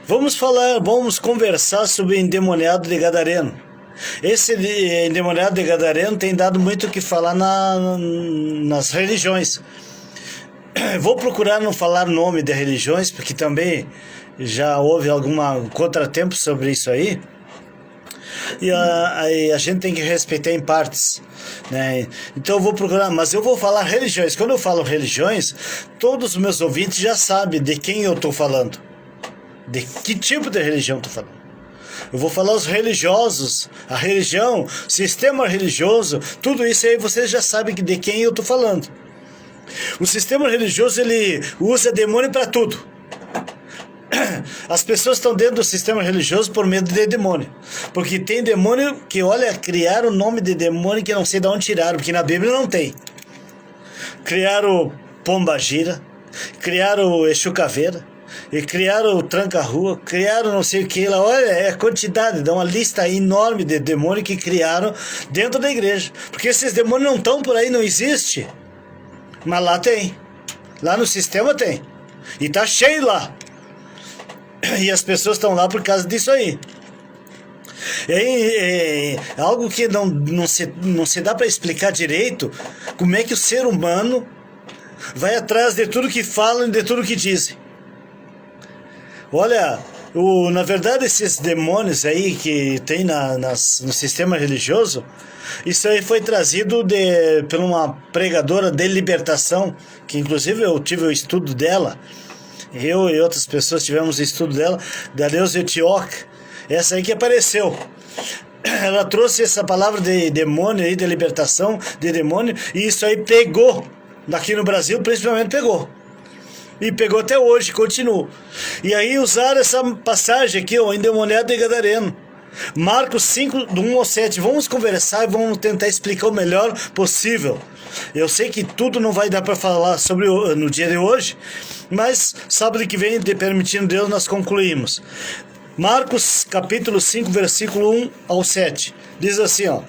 Vamos conversar sobre o endemoniado de Gadareno. Esse endemoniado de Gadareno tem dado muito o que falar nas religiões. Vou procurar não falar nome de religiões, porque também já houve algum contratempo sobre isso aí. E a gente tem que respeitar em partes, né? Então eu vou procurar, mas eu vou falar religiões. Quando eu falo religiões, todos os meus ouvintes já sabem de quem eu estou falando, de que tipo de religião estou falando. Eu vou falar os religiosos, a religião, sistema religioso, tudo isso aí vocês já sabem de quem eu estou falando. O sistema religioso, ele usa demônio para tudo. As pessoas estão dentro do sistema religioso por medo de demônio. Porque tem demônio que, olha, criaram o nome de demônio que eu não sei de onde tiraram, porque na Bíblia não tem. Criaram Pombagira, criaram Exu Caveira, e criaram o Tranca-Rua, criaram não sei o que lá. Olha, é a quantidade, dá uma lista enorme de demônios que criaram dentro da igreja. Porque esses demônios não estão por aí, não existe. Mas lá tem. Lá no sistema tem. E tá cheio lá. E as pessoas estão lá por causa disso aí. É algo que não se dá para explicar direito como é que o ser humano vai atrás de tudo que falam e de tudo que dizem. Olha, na verdade esses demônios aí que tem no sistema religioso, isso aí foi trazido por uma pregadora de libertação, que inclusive eu tive o estudo dela. Eu e outras pessoas tivemos estudo dela, da deusa Etíoque, essa aí que apareceu. Ela trouxe essa palavra de demônio aí, de libertação de demônio, e isso aí pegou, aqui no Brasil principalmente pegou. E pegou até hoje, continua. E aí usaram essa passagem aqui, o endemoniado de Gadareno. Marcos 5, do 1 ao 7. Vamos conversar e vamos tentar explicar o melhor possível. Eu sei que tudo não vai dar para falar sobre no dia de hoje, mas sábado que vem, permitindo Deus, nós concluímos. Marcos capítulo 5, versículo 1 ao 7. Diz assim, ó.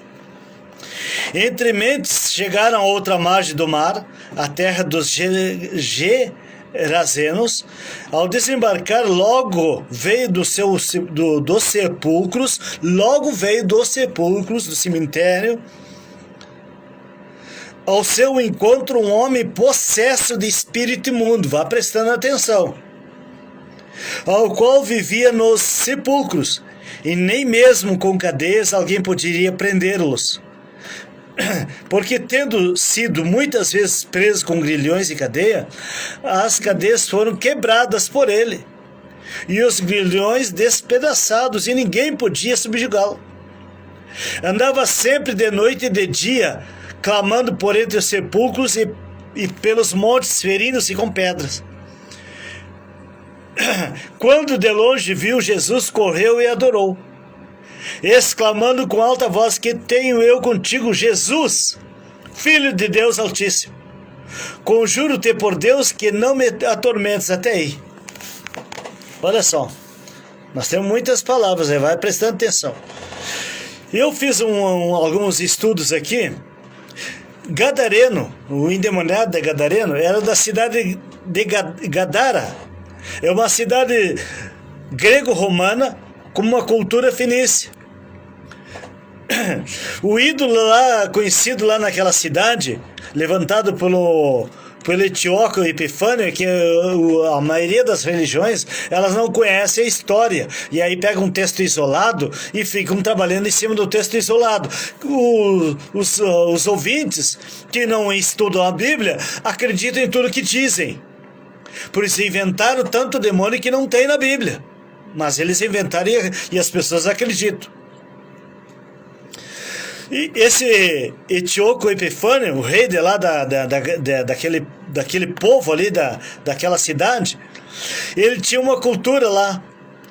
Entre mentes chegaram a outra margem do mar, a terra dos Gerazenos. Ao desembarcar, logo veio dos sepulcros, do cemitério, ao seu encontro um homem possesso de espírito imundo, vá prestando atenção, ao qual vivia nos sepulcros, e nem mesmo com cadeias alguém poderia prendê-los, porque tendo sido muitas vezes preso com grilhões e cadeia, as cadeias foram quebradas por ele, e os grilhões despedaçados, e ninguém podia subjugá-lo. Andava sempre de noite e de dia, clamando por entre os sepulcros e pelos montes, ferindo-se com pedras. Quando de longe viu Jesus, correu e adorou, exclamando com alta voz: que tenho eu contigo, Jesus, Filho de Deus Altíssimo? Conjuro-te por Deus que não me atormentes. Até aí. Olha só, nós temos muitas palavras aí, vai prestando atenção. Eu fiz alguns estudos aqui. Gadareno, o endemoniado de Gadareno, era da cidade de Gadara. É uma cidade grego-romana com uma cultura fenícia. O ídolo lá, conhecido lá naquela cidade, levantado pelo Etíoque Epifânio, que a maioria das religiões, elas não conhecem a história, e aí pegam um texto isolado e ficam trabalhando em cima do texto isolado. Os ouvintes que não estudam a Bíblia acreditam em tudo que dizem. Por isso inventaram tanto demônio que não tem na Bíblia, mas eles inventaram e as pessoas acreditam. E esse Etíoque Epifânio, o rei de lá daquele povo ali, daquela cidade, ele tinha uma cultura lá,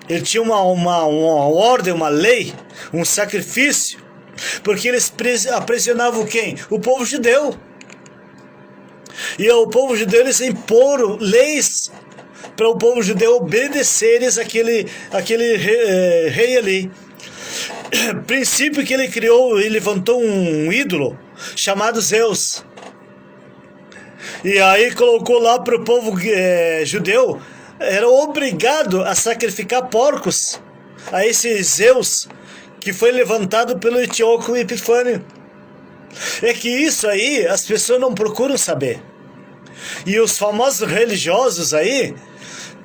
ele tinha uma ordem, uma lei, um sacrifício, porque eles aprisionavam quem? O povo judeu. E o povo judeu, eles imporam leis para o povo judeu obedecer aquele rei ali. Princípio que ele criou e levantou um ídolo chamado Zeus. E aí colocou lá para o povo judeu era obrigado a sacrificar porcos a esse Zeus que foi levantado pelo Etíoco Epifânio. É que isso aí as pessoas não procuram saber. E os famosos religiosos aí,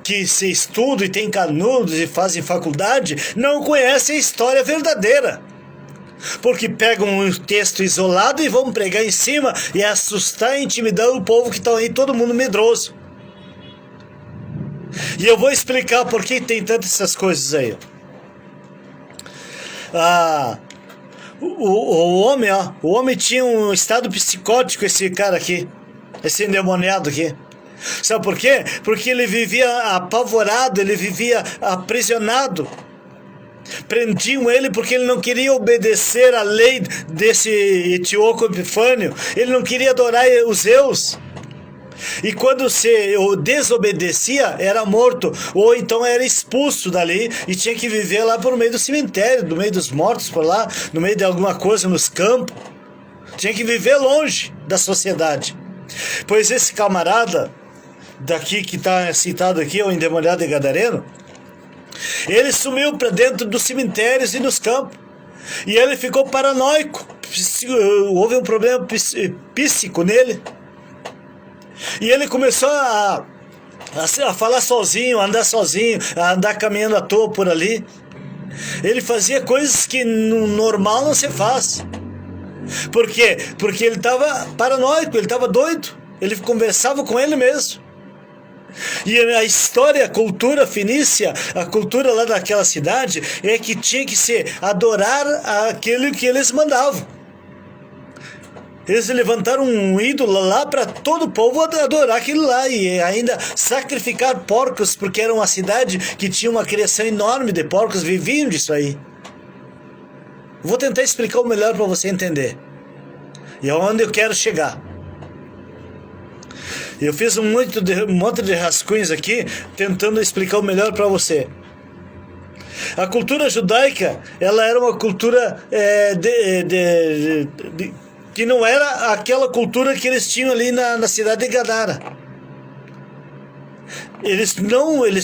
que se estudam e têm canudos e fazem faculdade, não conhecem a história verdadeira. Porque pegam um texto isolado e vão pregar em cima e assustar e intimidar o povo que está aí, todo mundo medroso. E eu vou explicar por que tem tantas essas coisas aí. O homem tinha um estado psicótico, esse cara aqui, esse endemoniado aqui. Sabe por quê? Porque ele vivia apavorado, ele vivia aprisionado. Prendiam ele porque ele não queria obedecer à lei desse Etíoco Epifânio. Ele não queria adorar os Zeus. E quando se desobedecia, era morto, ou então era expulso dali e tinha que viver lá por meio do cemitério, no meio dos mortos por lá, no meio de alguma coisa nos campos. Tinha que viver longe da sociedade. Pois esse camarada daqui que está citado aqui, o endemoniado e gadareno, ele sumiu para dentro dos cemitérios e dos campos. E ele ficou paranoico. Houve um problema psíquico nele. E ele começou a falar sozinho, a andar sozinho, a andar caminhando à toa por ali. Ele fazia coisas que no normal não se faz. Por quê? Porque ele estava paranoico, ele estava doido. Ele conversava com ele mesmo. E a história, a cultura fenícia, a cultura lá daquela cidade, é que tinha que se adorar aquele que eles mandavam. Eles levantaram um ídolo lá para todo o povo adorar aquilo lá e ainda sacrificar porcos, porque era uma cidade que tinha uma criação enorme de porcos, viviam disso aí. Vou tentar explicar o melhor para você entender. E aonde eu quero chegar. Eu fiz um monte de rascunhos aqui, tentando explicar o melhor para você. A cultura judaica, ela era uma cultura que não era aquela cultura que eles tinham ali na cidade de Gadara. Eles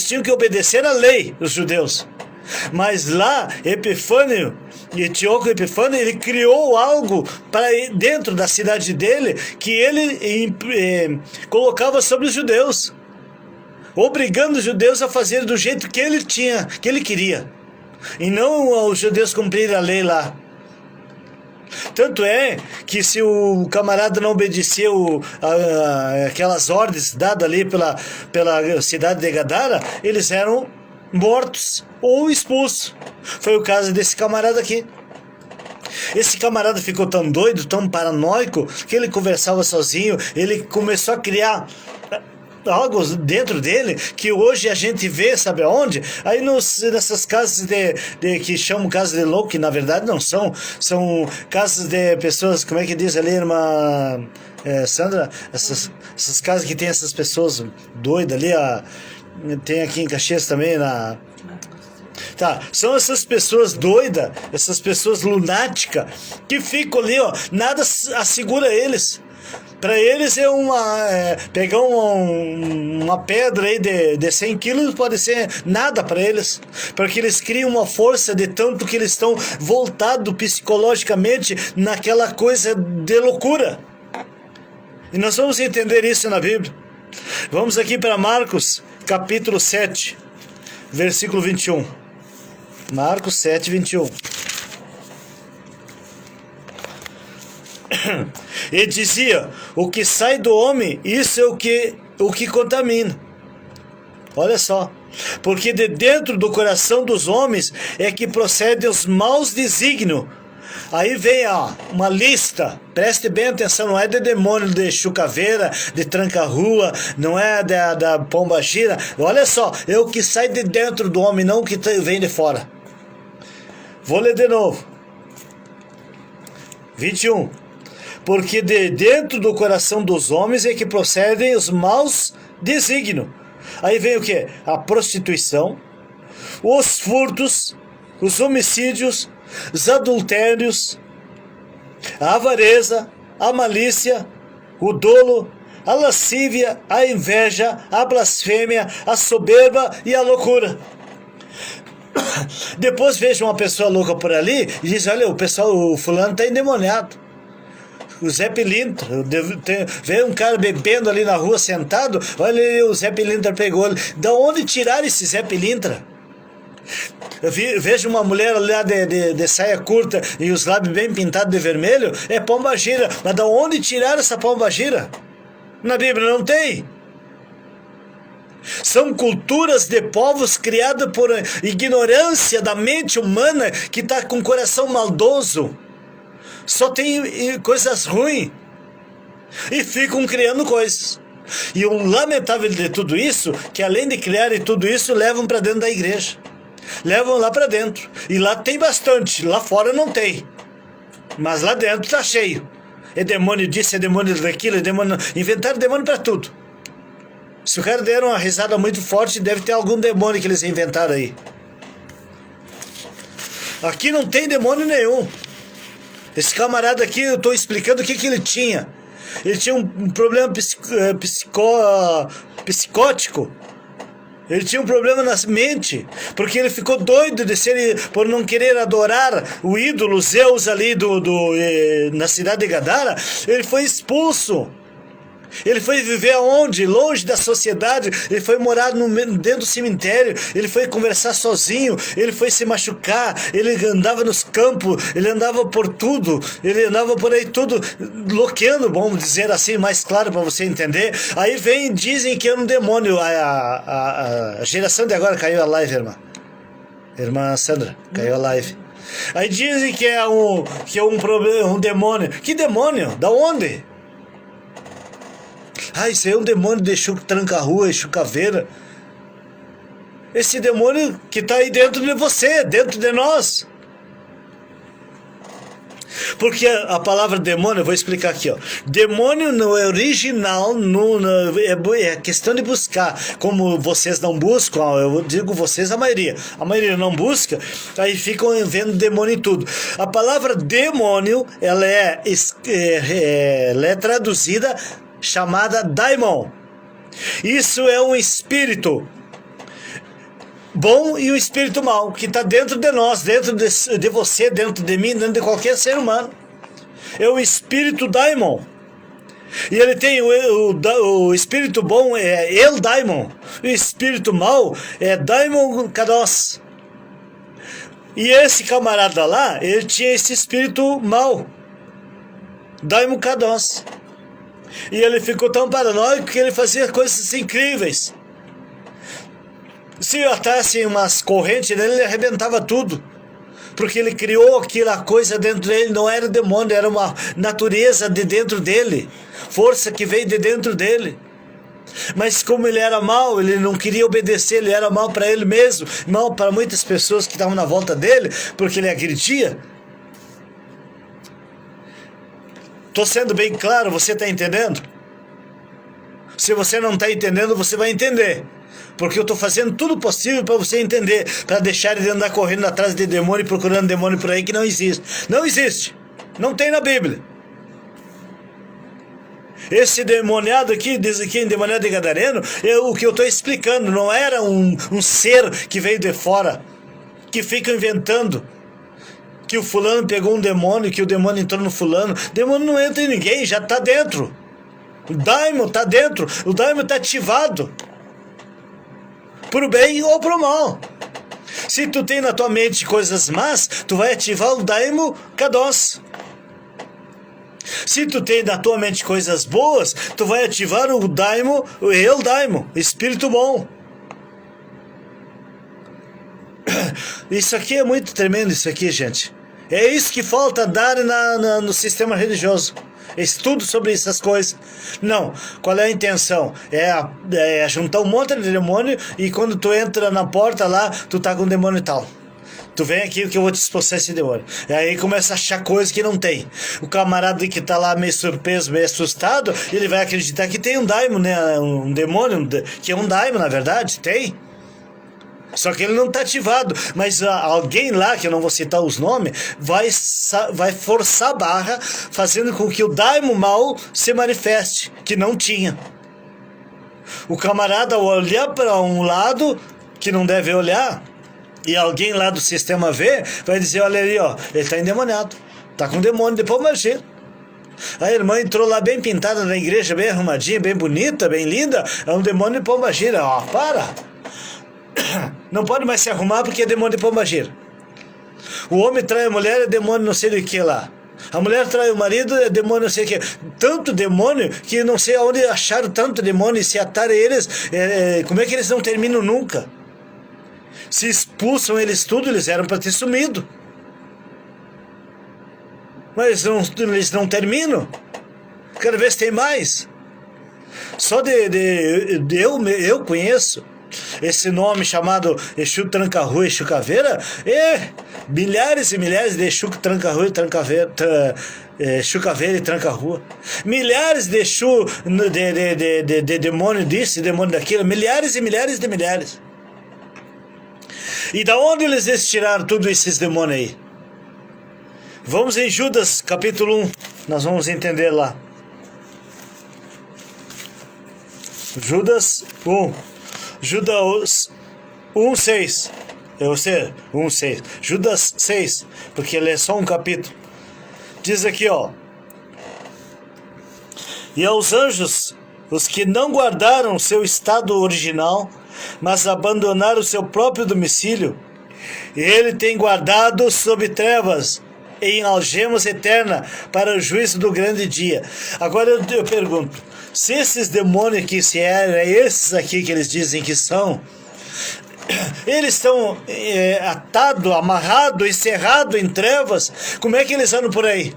tinham que obedecer à lei, os judeus. Mas lá, Etíoco Epifânio, ele criou algo para dentro da cidade dele que ele colocava sobre os judeus, obrigando os judeus a fazer do jeito que ele queria, e não os judeus cumprirem a lei lá. Tanto é que se o camarada não obedecia aquelas ordens dadas ali pela cidade de Gadara, eles eram mortos ou expulsos. Foi o caso desse camarada aqui. Esse camarada ficou tão doido, tão paranoico, que ele conversava sozinho, ele começou a criar algo dentro dele que hoje a gente vê, sabe aonde? Aí nessas casas que chamam casas de louco, que na verdade não são casas de pessoas, como é que diz ali, irmã Sandra? Essas casas que tem essas pessoas doidas ali, tem aqui em Caxias também, Tá, são essas pessoas doidas, essas pessoas lunáticas, que ficam ali, nada assegura eles. Para eles pegar uma pedra aí de 100 quilos pode ser nada para eles, porque eles criam uma força de tanto que eles estão voltados psicologicamente naquela coisa de loucura. E nós vamos entender isso na Bíblia. Vamos aqui para Marcos, capítulo 7, versículo 21. Marcos 7, 21. E dizia: o que sai do homem, isso é o que contamina. Olha só. Porque de dentro do coração dos homens é que procedem os maus desígnios. Aí vem uma lista, preste bem atenção, não é de demônio de chucaveira, de tranca-rua, não é da pombagira. Olha só, é o que sai de dentro do homem, não o que vem de fora. Vou ler de novo. 21. Porque de dentro do coração dos homens é que procedem os maus desígnios. Aí vem o que? A prostituição, os furtos, os homicídios, os adultérios, a avareza, a malícia, o dolo, a lascívia, a inveja, a blasfêmia, a soberba e a loucura. Depois veja uma pessoa louca por ali e diz, olha, o fulano está endemoniado. O Zé Pilintra, veio um cara bebendo ali na rua sentado, olha, o Zé Pilintra pegou ele. Da onde tiraram esse Zé Pilintra? Eu vejo uma mulher lá de saia curta e os lábios bem pintados de vermelho, é pombagira. Mas da onde tiraram essa pombagira? Na Bíblia não tem. São culturas de povos criadas por ignorância da mente humana que está com coração maldoso. Só tem coisas ruins. E ficam criando coisas. E o lamentável de tudo isso, que além de criarem tudo isso, levam para dentro da igreja. Levam lá para dentro. E lá tem bastante, lá fora não tem. Mas lá dentro está cheio. É demônio disso, é demônio daquilo, é demônio... Inventaram demônio para tudo. Se o cara der uma risada muito forte, deve ter algum demônio que eles inventaram aí. Aqui não tem demônio nenhum. Esse camarada aqui, eu estou explicando o que ele tinha. Ele tinha um problema psicótico. Ele tinha um problema na mente, porque ele ficou doido por não querer adorar o ídolo Zeus ali na cidade de Gadara. Ele foi expulso. Ele foi viver aonde? Longe da sociedade. Ele foi morar dentro do cemitério. Ele foi conversar sozinho. Ele foi se machucar. Ele andava nos campos. Ele andava por tudo. Ele andava por aí tudo loqueando, vamos dizer assim, mais claro para você entender. Aí dizem que é um demônio. A geração de agora caiu a live, irmã. Irmã Sandra, caiu a live. Aí dizem que é um problema, um demônio. Que demônio? Da onde? Isso aí é um demônio de tranca-rua, chucaveira. Esse demônio que está aí dentro de você, dentro de nós. Porque a palavra demônio, eu vou explicar aqui, ó. Demônio no original, é questão de buscar. Como vocês não buscam, eu digo vocês, a maioria não busca, aí ficam vendo demônio em tudo. A palavra demônio, ela é traduzida chamada daimon. Isso é um espírito bom e um espírito mau que está dentro de nós, dentro de você, dentro de mim, dentro de qualquer ser humano. É o espírito daimon. E ele tem o espírito bom é el daimon. O espírito mau é daimon kados. E esse camarada lá, ele tinha esse espírito mau, daimon kados. E ele ficou tão paranoico que ele fazia coisas incríveis. Se atassem umas correntes nele, ele arrebentava tudo. Porque ele criou aquela coisa dentro dele, não era demônio, era uma natureza de dentro dele. Força que veio de dentro dele. Mas como ele era mau, ele não queria obedecer, ele era mau para ele mesmo, mau para muitas pessoas que estavam na volta dele, porque ele agredia. Estou sendo bem claro, você está entendendo? Se você não está entendendo, você vai entender. Porque eu estou fazendo tudo possível para você entender, para deixar ele andar correndo atrás de demônio e procurando demônio por aí que não existe. Não existe. Não tem na Bíblia. Esse demoniado aqui, diz aqui, endemoniado de Gadareno, é o que eu estou explicando. Não era um ser que veio de fora, que fica inventando que o fulano pegou um demônio, que o demônio entrou no fulano. O demônio não entra em ninguém, já está dentro. O daimon está dentro, o daimon está ativado. Pro bem ou pro mal. Se tu tem na tua mente coisas más, tu vai ativar o daimon kados. Se tu tem na tua mente coisas boas, tu vai ativar o daimon, o el daimon, espírito bom. Isso aqui é muito tremendo, isso aqui, gente. É isso que falta dar no sistema religioso. Estudo sobre essas coisas. Não. Qual é a intenção? É juntar um monte de demônio e quando tu entra na porta lá, tu tá com um demônio e tal. Tu vem aqui que eu vou te expulsar esse demônio. E aí começa a achar coisas que não tem. O camarada que tá lá meio surpreso, meio assustado, ele vai acreditar que tem um daimon, né? Um demônio, que é um daimon, na verdade. Tem. Só que ele não está ativado, mas alguém lá, que eu não vou citar os nomes, vai forçar a barra, fazendo com que o daimo mal se manifeste, que não tinha. O camarada olhar para um lado que não deve olhar, e alguém lá do sistema vê, vai dizer, olha ali, ó, ele está endemoniado, está com demônio de pombagira. A irmã entrou lá bem pintada na igreja, bem arrumadinha, bem bonita, bem linda, é um demônio de pombagira. Ó, para! Não pode mais se arrumar porque é demônio de pombagira. O homem trai a mulher, é demônio não sei do que lá. A mulher trai o marido, é demônio não sei o que. Tanto demônio que não sei aonde acharam tanto demônio e se ataram eles. Como é que eles não terminam nunca? Se expulsam eles tudo, eles eram para ter sumido. Mas eles não terminam. Cada vez tem mais. Só eu conheço esse nome chamado Exu Tranca-Rua, Exu Caveira, milhares e milhares de Exu Tranca-Rua e Tranca-Veira, Exu Caveira e Tranca-Rua. Milhares de Exu de demônio disso, demônio daquilo, milhares e milhares de milhares. E da onde eles tiraram todos esses demônios aí? Vamos em Judas, capítulo 1, nós vamos entender lá. Judas 1. Judas 1:6. Eu sei, 1:6. Judas 6, porque ele é só um capítulo. Diz aqui, ó. E aos anjos, os que não guardaram seu estado original, mas abandonaram seu próprio domicílio, ele tem guardado sob trevas, em algemas eternas, para o juízo do grande dia. Agora eu pergunto, se esses demônios aqui, se esses aqui que eles dizem que são, eles estão atados, amarrados, encerrados em trevas, como é que eles andam por aí?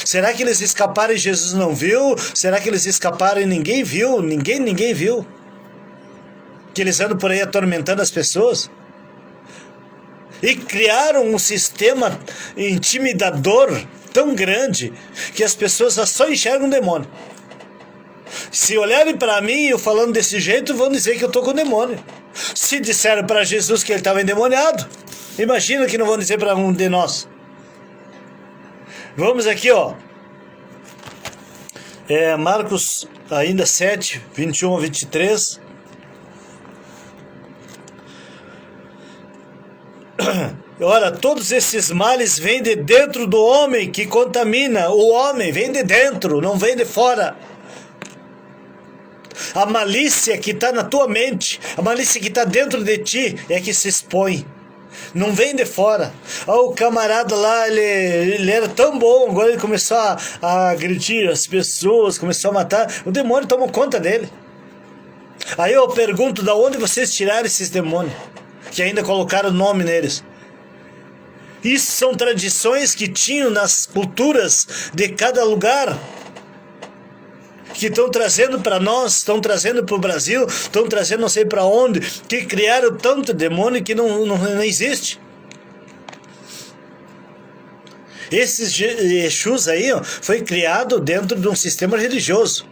Será que eles escaparam e Jesus não viu? Será que eles escaparam e ninguém viu? Ninguém viu? Que eles andam por aí atormentando as pessoas? E criaram um sistema intimidador tão grande que as pessoas só enxergam um demônio. Se olharem para mim eu falando desse jeito, vão dizer que eu estou com demônio. Se disseram para Jesus que ele estava endemoniado, imagina que não vão dizer para um de nós. Vamos aqui, ó. Marcos ainda 7, 21 a 23. Ora, todos esses males vêm de dentro do homem que contamina. O homem vem de dentro, não vem de fora. A malícia que está na tua mente, a malícia que está dentro de ti é que se expõe. Não vem de fora. O camarada lá, ele era tão bom, agora ele começou a agredir as pessoas, começou a matar. O demônio tomou conta dele. Aí eu pergunto, da onde vocês tiraram esses demônios? Que ainda colocaram nome neles. Isso são tradições que tinham nas culturas de cada lugar, que estão trazendo para nós, estão trazendo para o Brasil, estão trazendo não sei para onde, que criaram tanto demônio que não existe. Esses Exus aí, ó, foi criado dentro de um sistema religioso.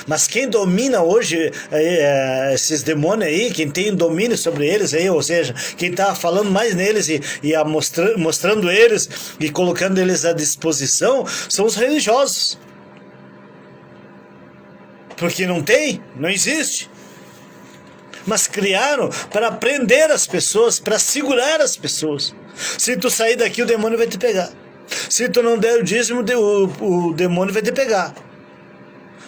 Mas quem domina hoje esses demônios aí, quem tem domínio sobre eles aí, ou seja, quem está falando mais neles e mostrando eles e colocando eles à disposição, são os religiosos. Porque não existe. Mas criaram para prender as pessoas, para segurar as pessoas. Se tu sair daqui, o demônio vai te pegar. Se tu não der o dízimo, o demônio vai te pegar.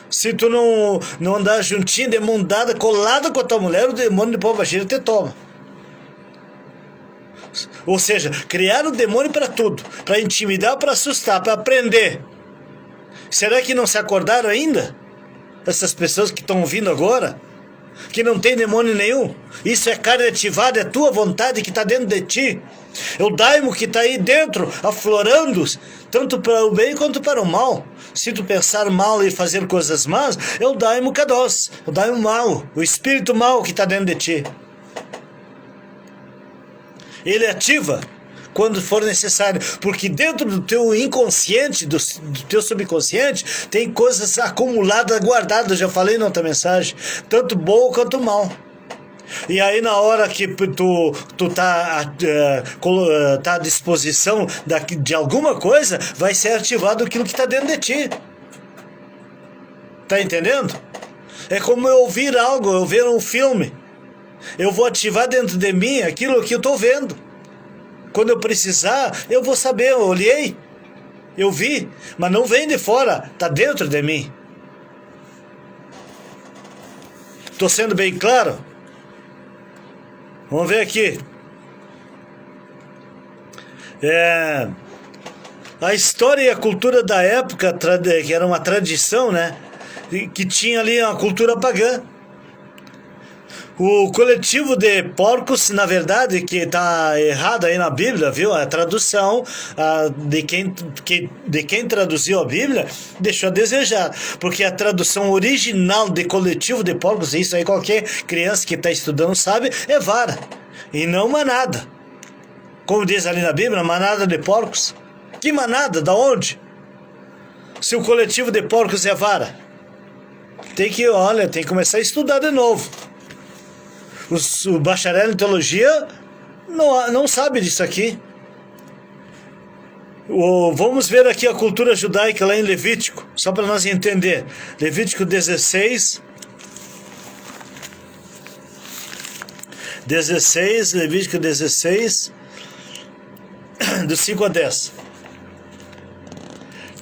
Se tu não andar juntinho, de mão dada, colada com a tua mulher, o demônio de pombagira te toma. Ou seja, criaram o demônio para tudo. Para intimidar, para assustar, para prender. Será que não se acordaram ainda? Essas pessoas que estão ouvindo agora, que não tem demônio nenhum. Isso é carne ativada, é tua vontade que está dentro de ti. É o daimo que está aí dentro, aflorando, tanto para o bem quanto para o mal. Se tu pensar mal e fazer coisas más, é o daimo kadosh, o daimo mal, o espírito mal que está dentro de ti. Ele ativa quando for necessário, porque dentro do teu inconsciente, do teu subconsciente, tem coisas acumuladas, guardadas, já falei na outra mensagem, tanto bom quanto mal. E aí na hora que tu tá à disposição de alguma coisa, vai ser ativado aquilo que está dentro de ti. Tá entendendo? É como eu ouvir algo, eu ver um filme. Eu vou ativar dentro de mim aquilo que eu estou vendo. Quando eu precisar, eu vou saber, eu olhei, eu vi, mas não vem de fora, está dentro de mim. Estou sendo bem claro? Vamos ver aqui. A história e a cultura da época, que era uma tradição, né? Que tinha ali uma cultura pagã. O coletivo de porcos, na verdade, que está errado aí na Bíblia, viu? A tradução de quem traduziu a Bíblia deixou a desejar, porque a tradução original de coletivo de porcos, isso aí qualquer criança que está estudando sabe, é vara, e não manada. Como diz ali na Bíblia, manada de porcos. Que manada? Da onde? Se o coletivo de porcos é vara. Tem que começar a estudar de novo. O bacharel em teologia não sabe disso aqui. Vamos ver aqui a cultura judaica lá em Levítico, só para nós entender. Levítico 16, Levítico 16, do 5 a 10.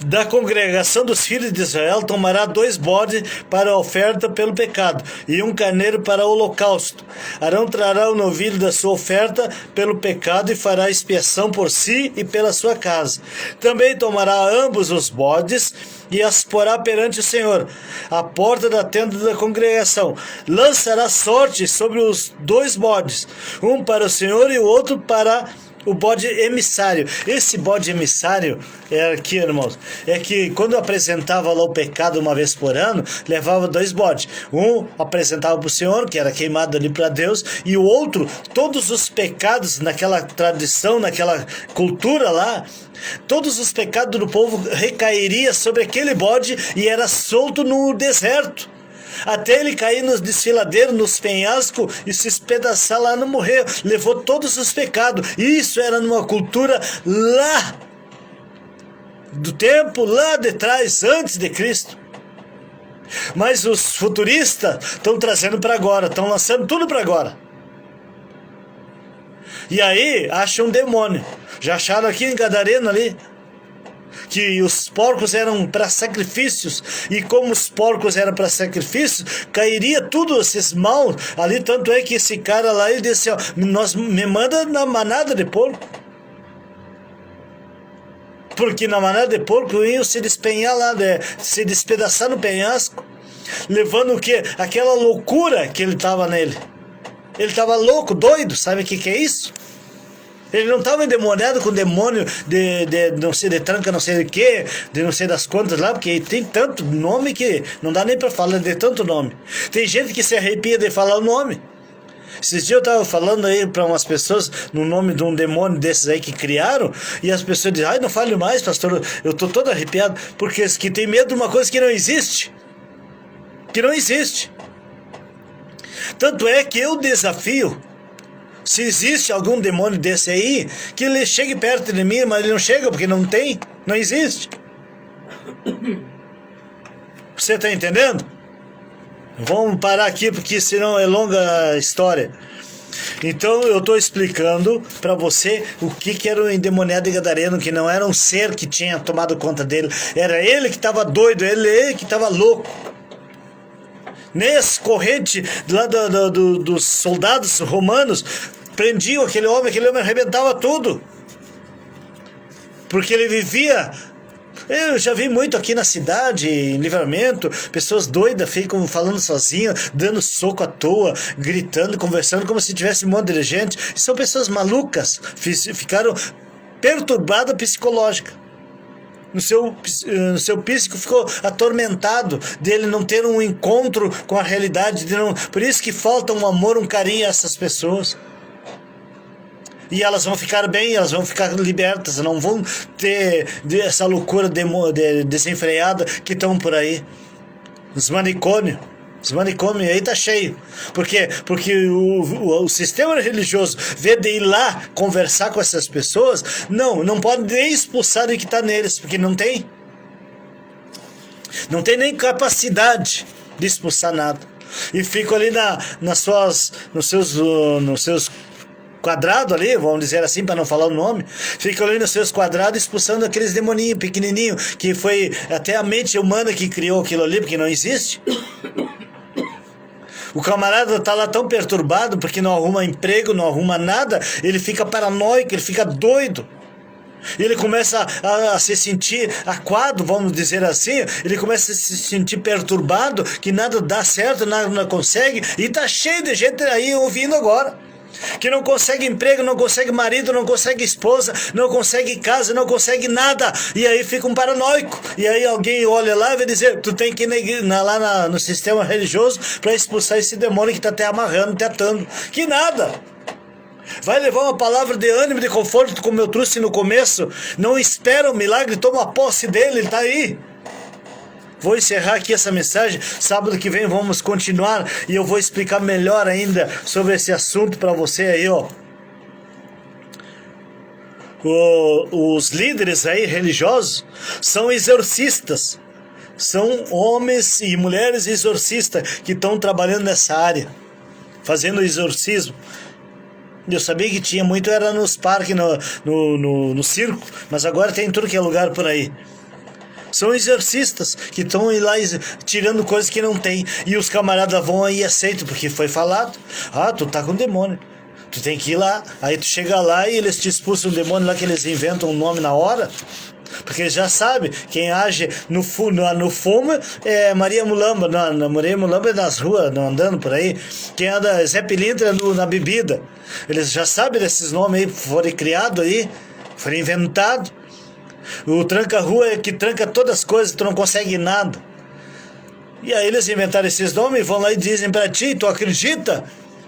Da congregação dos filhos de Israel tomará 2 bodes para a oferta pelo pecado e 1 carneiro para o holocausto. Arão trará o novilho da sua oferta pelo pecado e fará expiação por si e pela sua casa. Também tomará ambos os bodes e as porá perante o Senhor, à porta da tenda da congregação. Lançará sorte sobre os 2 bodes, um para o Senhor e o outro para o bode emissário. Esse bode emissário é aqui, irmãos, é que quando apresentava lá o pecado uma vez por ano, levava 2 bodes. Um apresentava para o Senhor, que era queimado ali para Deus, e o outro, todos os pecados naquela tradição, naquela cultura lá, todos os pecados do povo recairia sobre aquele bode e era solto no deserto, até ele cair nos desfiladeiros, nos penhascos e se espedaçar lá, não morrer. Levou todos os pecados. Isso era numa cultura lá do tempo, lá de trás, antes de Cristo. Mas os futuristas estão trazendo para agora, estão lançando tudo para agora. E aí acham um demônio. Já acharam aqui em Gadareno ali que os porcos eram para sacrifícios, e como os porcos eram para sacrifícios, cairia tudo esses maus ali. Tanto é que esse cara lá, ele disse, ó, me manda na manada de porco, porque na manada de porco iam se despenhar lá, se despedaçar no penhasco, levando o quê? Aquela loucura que ele estava nele. Ele estava louco, doido, sabe o que é isso? Ele não estava endemoniado com demônio de não sei, de tranca, não sei de quê, de não sei das quantas lá, porque tem tanto nome que não dá nem para falar de tanto nome. Tem gente que se arrepia de falar o nome. Esses dias eu estava falando aí para umas pessoas no nome de um demônio desses aí que criaram, e as pessoas dizem, ai, não fale mais, pastor, eu estou todo arrepiado, porque que tem medo de uma coisa que não existe. Que não existe. Tanto é que eu desafio, se existe algum demônio desse aí, que ele chegue perto de mim, mas ele não chega porque não tem, não existe. Você está entendendo? Vamos parar aqui porque senão é longa a história. Então eu estou explicando para você o que era o endemoniado de Gadareno, que não era um ser que tinha tomado conta dele, era ele que estava doido, ele que estava louco. Nesse corrente lá dos soldados romanos, prendiam aquele homem arrebentava tudo, porque ele vivia. Eu já vi muito aqui na cidade, em Livramento, pessoas doidas, ficam falando sozinhas, dando soco à toa, gritando, conversando como se tivesse um monte de gente. E são pessoas malucas, ficaram perturbadas psicológica. No seu psíquico ficou atormentado dele não ter um encontro com a realidade. Por isso que falta um amor, um carinho a essas pessoas. E elas vão ficar bem, elas vão ficar libertas, não vão ter essa loucura desenfreada que estão por aí. Os manicômios. Os manicômios aí tá cheio. Por quê? Porque o sistema religioso, vê de ir lá conversar com essas pessoas, não pode nem expulsar o que está neles, porque não tem. Não tem nem capacidade de expulsar nada. E ficam ali nos seus quadrados ali, vamos dizer assim, para não falar o nome, ficam ali nos seus quadrados expulsando aqueles demoninhos pequenininhos, que foi até a mente humana que criou aquilo ali, porque não existe. O camarada tá lá tão perturbado porque não arruma emprego, não arruma nada, ele fica paranoico, ele fica doido. Ele começa a se sentir aquado, vamos dizer assim, ele começa a se sentir perturbado, que nada dá certo, nada não consegue, e tá cheio de gente aí ouvindo agora. Que não consegue emprego, não consegue marido, não consegue esposa, não consegue casa, não consegue nada. E aí fica um paranoico. E aí alguém olha lá e vai dizer, tu tem que ir lá no sistema religioso para expulsar esse demônio que tá te amarrando, te atando. Que nada! Vai levar uma palavra de ânimo, de conforto, como eu trouxe no começo. Não espera o milagre, toma posse dele, ele tá aí. Vou encerrar aqui essa mensagem. Sábado que vem vamos continuar e eu vou explicar melhor ainda sobre esse assunto para você aí, ó. Os líderes aí religiosos são exorcistas. São homens e mulheres exorcistas que estão trabalhando nessa área, fazendo exorcismo. Eu sabia que tinha muito, era nos parques, no circo, mas agora tem em tudo que é lugar por aí. São exorcistas que estão lá tirando coisas que não tem. E os camaradas vão aí e aceitam, porque foi falado. Ah, tu tá com demônio. Tu tem que ir lá. Aí tu chega lá e eles te expulsam o demônio lá, que eles inventam um nome na hora. Porque eles já sabem, quem age no fumo é Maria Mulamba. Maria Mulamba é nas ruas, andando por aí. Quem anda Zé Pilintra na bebida. Eles já sabem desses nomes aí, foram criados aí, foram inventados. O tranca-rua é que tranca todas as coisas, tu não consegue nada. E aí eles inventaram esses nomes, vão lá e dizem pra ti, tu acredita?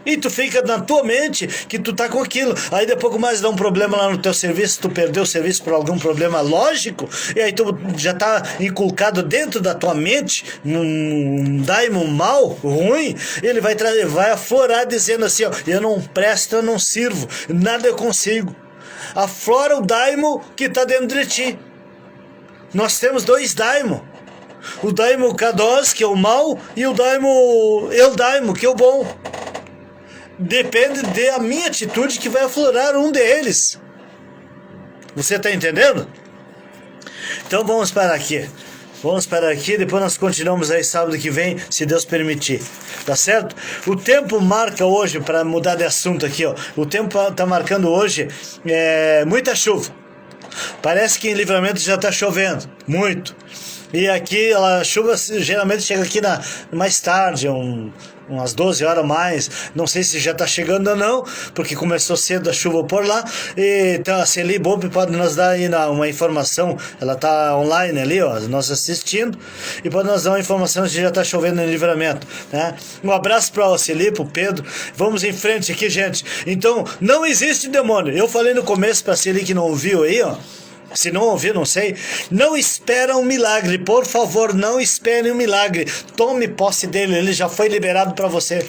E tu fica na tua mente que tu tá com aquilo. Aí depois mais dá um problema lá no teu serviço, tu perdeu o serviço por algum problema lógico, e aí tu já tá inculcado dentro da tua mente um daimon mal, ruim, ele vai aflorar dizendo assim, ó, eu não presto, eu não sirvo, nada eu consigo. Aflora o daimon que está dentro de ti. Nós temos dois daimon. O daimon Kadosh, que é o mal, e o daimon Eldaimon, que é o bom. Depende da minha atitude que vai aflorar um deles. Você está entendendo? Então vamos parar aqui. Vamos parar aqui, depois nós continuamos aí sábado que vem, se Deus permitir. Tá certo? O tempo marca hoje, para mudar de assunto aqui, ó. O tempo tá marcando hoje muita chuva. Parece que em Livramento já tá chovendo, muito. E aqui a chuva geralmente chega aqui mais tarde, umas 12 horas mais. Não sei se já está chegando ou não, porque começou cedo a chuva por lá. E então a Celi Bob pode nos dar aí uma informação. Ela está online ali, ó, nós assistindo, e pode nos dar uma informação se já está chovendo em Livramento, né? Um abraço para o Celi, para o Pedro. Vamos em frente aqui, gente. Então, não existe demônio. Eu falei no começo para a Celi que não ouviu aí, ó. Se não ouvir, não sei. Não espera um milagre. Por favor, não espere um milagre. Tome posse dele. Ele já foi liberado para você.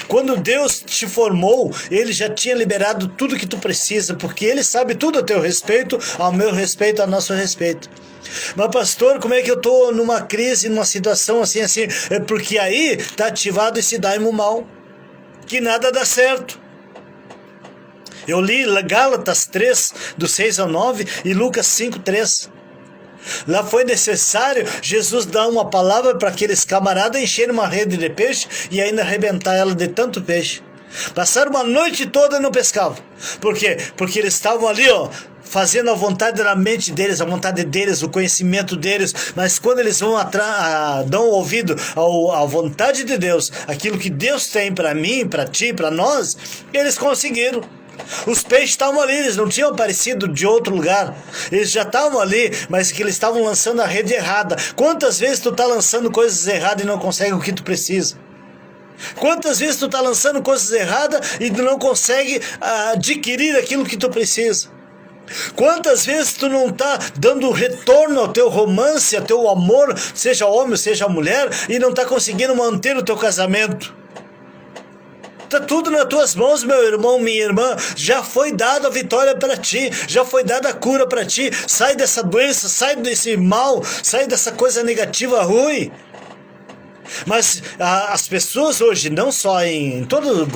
Quando Deus te formou, Ele já tinha liberado tudo que tu precisa, porque Ele sabe tudo a teu respeito, ao meu respeito, ao nosso respeito. Mas pastor, como é que eu estou numa crise, numa situação assim? É porque aí está ativado esse daimon mal, que nada dá certo. Eu li Gálatas 3, do 6 ao 9, e Lucas 5, 3. Lá foi necessário Jesus dar uma palavra para aqueles camaradas encherem uma rede de peixe e ainda arrebentar ela de tanto peixe. Passaram uma noite toda e não pescavam. Por quê? Porque eles estavam ali, ó, fazendo a vontade da mente deles, a vontade deles, o conhecimento deles. Mas quando eles vão dão ouvido à vontade de Deus, aquilo que Deus tem para mim, para ti, para nós, eles conseguiram. Os peixes estavam ali, eles não tinham aparecido de outro lugar. Eles já estavam ali, mas que eles estavam lançando a rede errada. Quantas vezes tu está lançando coisas erradas e não consegue o que tu precisa? Quantas vezes tu está lançando coisas erradas e tu não consegue adquirir aquilo que tu precisa? Quantas vezes tu não tá dando retorno ao teu romance, ao teu amor, seja homem, seja mulher, e não tá conseguindo manter o teu casamento? Tá tudo nas tuas mãos, meu irmão, minha irmã. Já foi dada a vitória para ti, já foi dada a cura para ti. Sai dessa doença, sai desse mal, sai dessa coisa negativa ruim. Mas as pessoas hoje, não só em todo,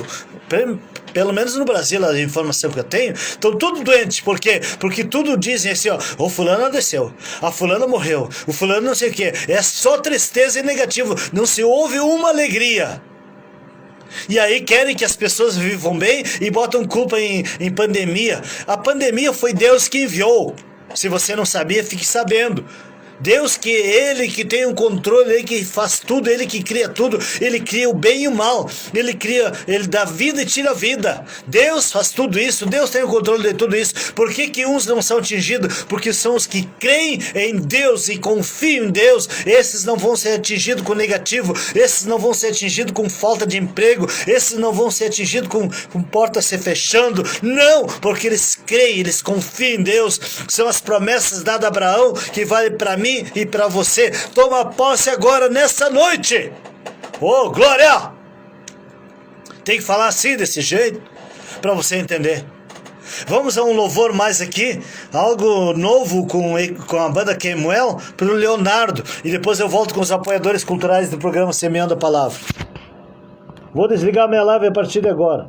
pelo menos no Brasil, a informação que eu tenho, estão tudo doentes. Por quê? Porque tudo dizem assim, ó, o fulano desceu, a fulana morreu, o fulano não sei o quê. É só tristeza e negativo, não se ouve uma alegria. E aí querem que as pessoas vivam bem e botam culpa em pandemia. A pandemia foi Deus que enviou. Se você não sabia, fique sabendo. Deus, que Ele que tem o controle, Ele que faz tudo, Ele que cria tudo, Ele cria o bem e o mal, Ele dá vida e tira a vida. Deus faz tudo isso, Deus tem o controle de tudo isso. Por que uns não são atingidos? Porque são os que creem em Deus e confiam em Deus. Esses não vão ser atingidos com negativo, esses não vão ser atingidos com falta de emprego, esses não vão ser atingidos com portas se fechando. Não, porque eles creem, eles confiam em Deus. São as promessas dadas a Abraão que valem para mim e para você. Toma posse agora, nessa noite. Oh, glória! Tem que falar assim, desse jeito, para você entender. Vamos a um louvor mais aqui, algo novo com a banda Kemuel, para o Leonardo, e depois eu volto com os apoiadores culturais do programa Semeando a Palavra. Vou desligar minha live a partir de agora.